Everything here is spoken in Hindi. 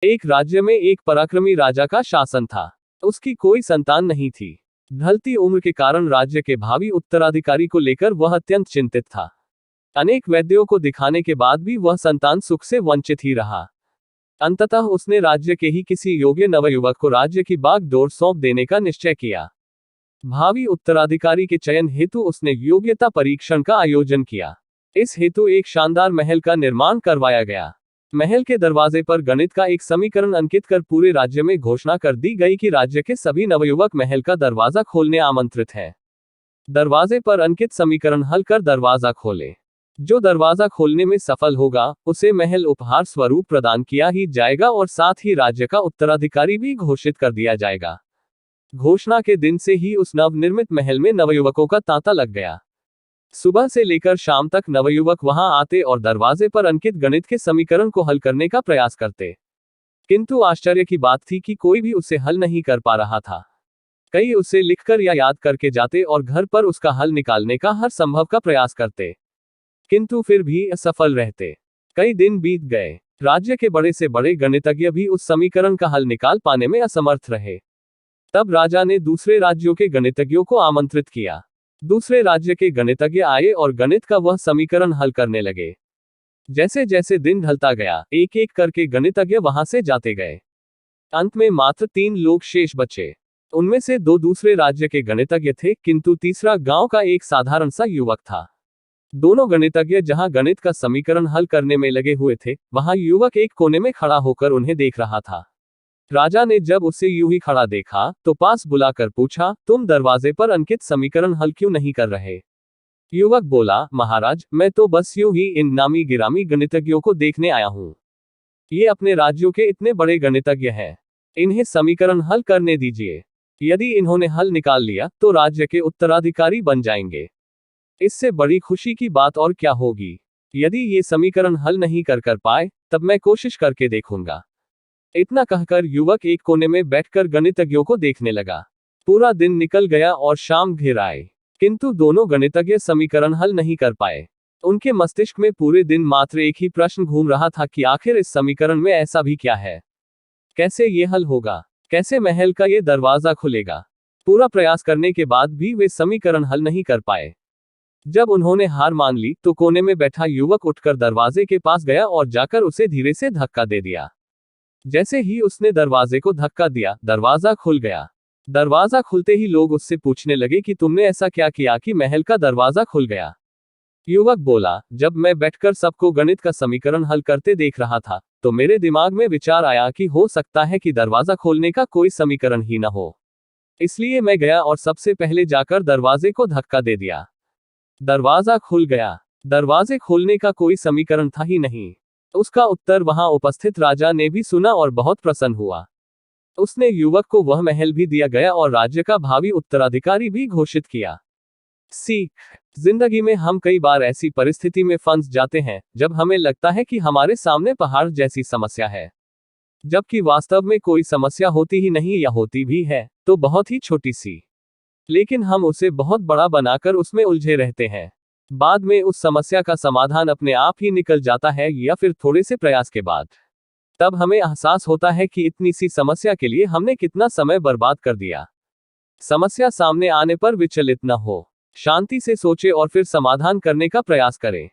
एक राज्य में एक पराक्रमी राजा का शासन था। उसकी कोई संतान नहीं थी। ढलती उम्र के कारण राज्य के भावी उत्तराधिकारी को लेकर वह अत्यंत चिंतित था। अनेक वैद्यों को दिखाने के बाद भी वह संतान सुख से वंचित ही रहा। अंततः उसने राज्य के ही किसी योग्य नवयुवक को राज्य की बागडोर सौंप देने का निश्चय किया। भावी उत्तराधिकारी के चयन हेतु उसने योग्यता परीक्षण का आयोजन किया। इस हेतु एक शानदार महल का निर्माण करवाया गया। महल के दरवाजे पर गणित का एक समीकरण अंकित कर पूरे राज्य में घोषणा कर दी गई कि राज्य के सभी नवयुवक महल का दरवाजा खोलने आमंत्रित हैं। दरवाजे पर अंकित समीकरण हल कर दरवाजा खोले। जो दरवाजा खोलने में सफल होगा उसे महल उपहार स्वरूप प्रदान किया ही जाएगा और साथ ही राज्य का उत्तराधिकारी भी घोषित कर दिया जाएगा। घोषणा के दिन से ही उस नवनिर्मित महल में नवयुवकों का तांता लग गया। सुबह से लेकर शाम तक नवयुवक वहां आते और दरवाजे पर अंकित गणित के समीकरण को हल करने का प्रयास करते, किंतु आश्चर्य की बात थी कि कोई भी उसे हल नहीं कर पा रहा था। कई उसे लिखकर या याद करके जाते और घर पर उसका हल निकालने का हर संभव का प्रयास करते, किंतु फिर भी असफल रहते। कई दिन बीत गए। राज्य के बड़े से बड़े गणितज्ञ भी उस समीकरण का हल निकाल पाने में असमर्थ रहे। तब राजा ने दूसरे राज्यों के गणितज्ञों को आमंत्रित किया। दूसरे राज्य के गणितज्ञ आए और गणित का वह समीकरण हल करने लगे। जैसे जैसे दिन ढलता गया, एक एक करके गणितज्ञ वहां से जाते गए। अंत में मात्र 3 लोग शेष बचे। उनमें से 2 दूसरे राज्य के गणितज्ञ थे, किंतु तीसरा गांव का एक साधारण सा युवक था। दोनों गणितज्ञ जहां गणित का समीकरण हल करने में लगे हुए थे, वहां युवक एक कोने में खड़ा होकर उन्हें देख रहा था। राजा ने जब उसे यूं ही खड़ा देखा तो पास बुलाकर पूछा, तुम दरवाजे पर अंकित समीकरण हल क्यों नहीं कर रहे? युवक बोला, महाराज, मैं तो बस यूं ही इन नामी गिरामी गणितज्ञों को देखने आया हूं। ये अपने राज्यों के इतने बड़े गणितज्ञ हैं, इन्हें समीकरण हल करने दीजिए। यदि इन्होंने हल निकाल लिया तो राज्य के उत्तराधिकारी बन जाएंगे। इससे बड़ी खुशी की बात और क्या होगी। यदि ये समीकरण हल नहीं कर पाए तब मैं कोशिश करके देखूंगा। इतना कहकर युवक एक कोने में बैठकर गणितज्ञों को देखने लगा। पूरा दिन निकल गया और शाम घिर आए, किंतु दोनों गणितज्ञ समीकरण हल नहीं कर पाए। उनके मस्तिष्क में पूरे दिन मात्र एक ही प्रश्न घूम रहा था कि आखिर इस समीकरण में ऐसा भी क्या है? कैसे ये हल होगा? कैसे महल का ये दरवाजा खुलेगा? पूरा प्रयास करने के बाद भी वे समीकरण हल नहीं कर पाए। जब उन्होंने हार मान ली तो कोने में बैठा युवक उठकर दरवाजे के पास गया और जाकर उसे धीरे से धक्का दे दिया। जैसे ही उसने दरवाजे को धक्का दिया, दरवाजा खुल गया। दरवाजा खुलते ही लोग उससे पूछने लगे कि तुमने ऐसा क्या किया कि महल का दरवाजा खुल गया? युवक बोला, जब मैं बैठकर सबको गणित का समीकरण हल करते देख रहा था तो मेरे दिमाग में विचार आया कि हो सकता है कि दरवाजा खोलने का कोई समीकरण ही न हो। इसलिए मैं गया और सबसे पहले जाकर दरवाजे को धक्का दे दिया। दरवाजा खुल गया। दरवाजे खोलने का कोई समीकरण था ही नहीं। उसका उत्तर वहां उपस्थित राजा ने भी सुना और बहुत प्रसन्न हुआ। उसने युवक को वह महल भी दिया गया और राज्य का भावी उत्तराधिकारी भी घोषित किया। सीख, जिंदगी में हम कई बार ऐसी परिस्थिति में फंस जाते हैं जब हमें लगता है कि हमारे सामने पहाड़ जैसी समस्या है, जबकि वास्तव में कोई समस्या होती ही नहीं या होती भी है तो बहुत ही छोटी सी, लेकिन हम उसे बहुत बड़ा बनाकर उसमें उलझे रहते हैं। बाद में उस समस्या का समाधान अपने आप ही निकल जाता है या फिर थोड़े से प्रयास के बाद। तब हमें एहसास होता है कि इतनी सी समस्या के लिए हमने कितना समय बर्बाद कर दिया। समस्या सामने आने पर विचलित न हो, शांति से सोचे और फिर समाधान करने का प्रयास करें।